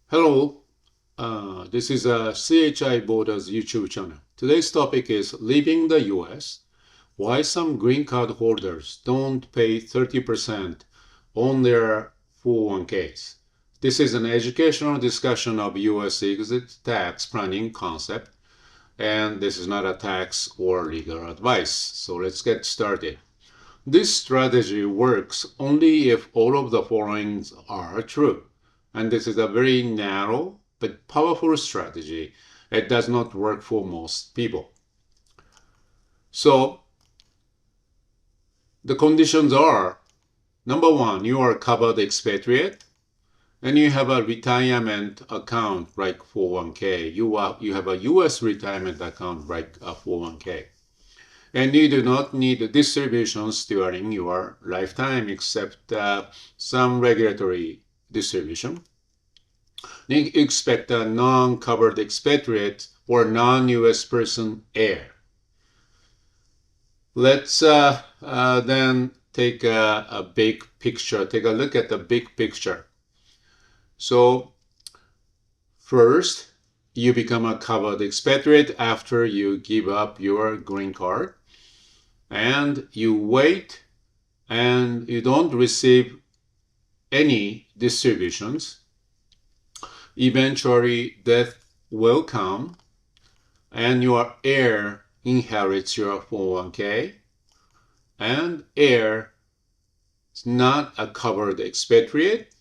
Hello, this is a CHI Borders YouTube channel. Today's topic is leaving the US, why some green card holders don't pay 30% on their 401ks. This is an educational discussion of US exit tax planning concept, and this is not a tax or legal advice. So let's get started. This strategy works only if all of the following are true. And this is a very narrow but powerful strategy. It does not work for most people. So the conditions are, number one, you are covered expatriate and you have a retirement account like 401k. You have a US retirement account like a 401k. And you do not need distributions during your lifetime except some regulatory distribution. You expect a non-covered expatriate or non-US person heir. Let's then take a big picture, take a look at the big picture. So first, you become a covered expatriate after you give up your green card. And you wait and you don't receive any distributions. Eventually, death will come and your heir inherits your 401k, and heir is not a covered expatriate.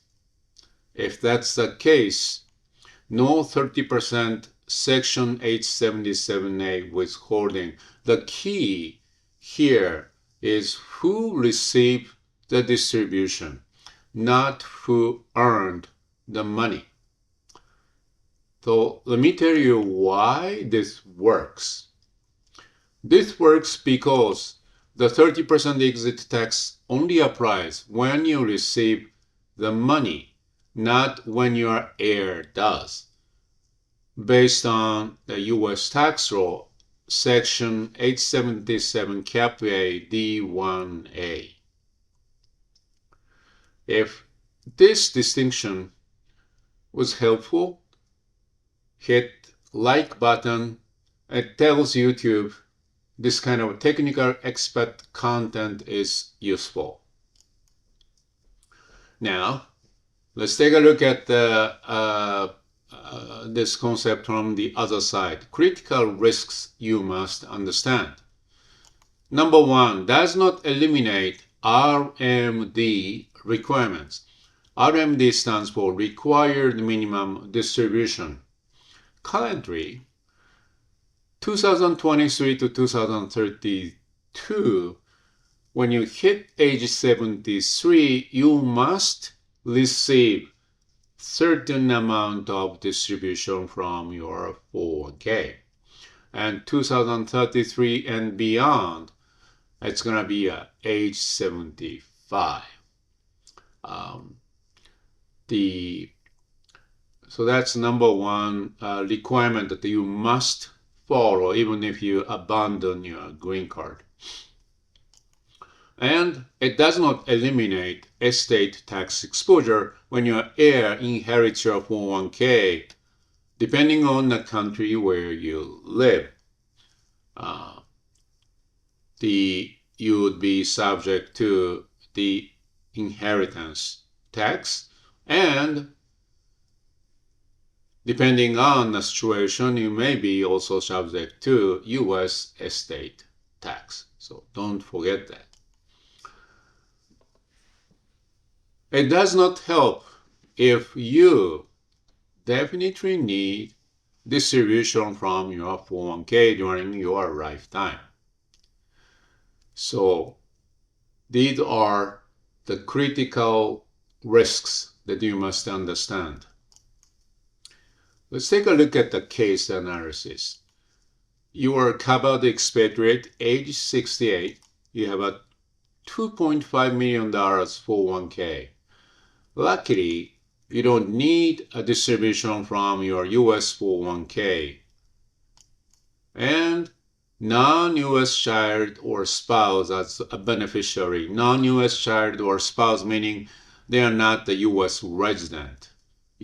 If that's the case, no 30% Section 877A withholding. The key here is who received the distribution, not who earned the money. So let me tell you why this works. This works because the 30% exit tax only applies when you receive the money, not when your heir does. Based on the US tax law, Section 877 Cap A D1A. If this distinction was helpful, hit like button. It tells YouTube this kind of technical expat content is useful. Now, let's take a look at this concept from the other side. Critical risks you must understand. Number one, does not eliminate RMD requirements. RMD stands for Required Minimum Distribution. Currently, 2023 to 2032, when you hit age 73, you must receive certain amount of distribution from your 401k. And 2033 and beyond, it's going to be age 75. So that's number one requirement that you must follow even if you abandon your green card. And it does not eliminate estate tax exposure when your heir inherits your 401k, depending on the country where you live. You would be subject to the inheritance tax, and depending on the situation, you may be also subject to US estate tax. So don't forget that. It does not help if you definitely need distribution from your 401k during your lifetime. So these are the critical risks that you must understand. Let's take a look at the case analysis. You are covered expatriate, age 68. You have a $2.5 million 401k. Luckily, you don't need a distribution from your US 401k. And non-US child or spouse as a beneficiary. Non-US child or spouse meaning they are not the US resident.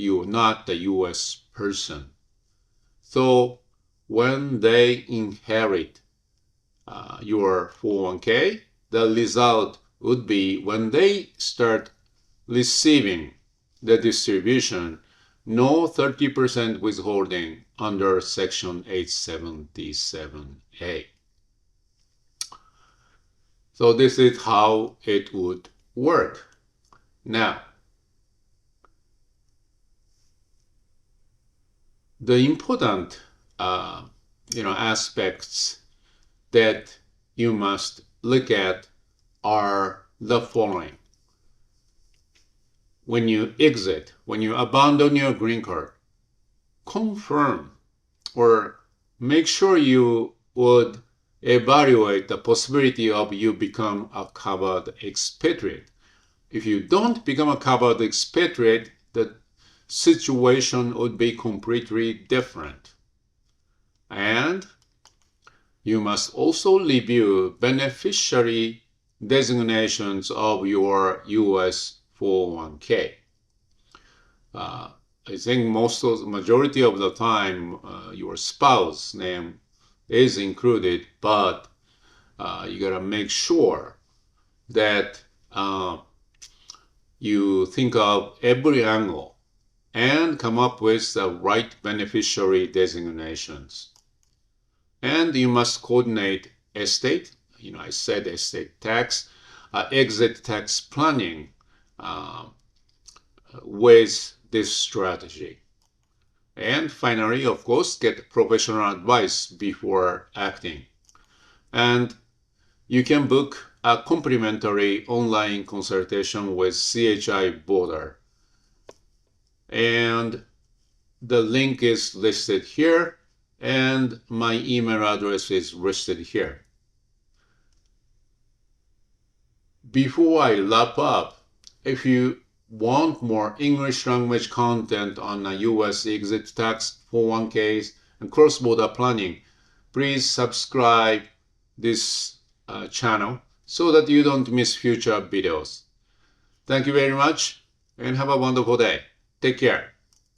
you're not the US person. So when they inherit your 401k, the result would be when they start receiving the distribution, no 30% withholding under Section 877A. So this is how it would work. Now, the important aspects that you must look at are the following. When you exit, when you abandon your green card, confirm or make sure you would evaluate the possibility of you become a covered expatriate. If you don't become a covered expatriate, the situation would be completely different. And you must also review beneficiary designations of your US 401k. I think majority of the time your spouse name is included, but you gotta make sure that you think of every angle and come up with the right beneficiary designations. And you must coordinate estate, I said estate tax, exit tax planning with this strategy. And finally, of course, get professional advice before acting. And you can book a complimentary online consultation with CHI Border. And the link is listed here, and my email address is listed here. Before I wrap up, if you want more English language content on US exit tax, 401ks, and cross-border planning, please subscribe this channel so that you don't miss future videos. Thank you very much and have a wonderful day. Take care.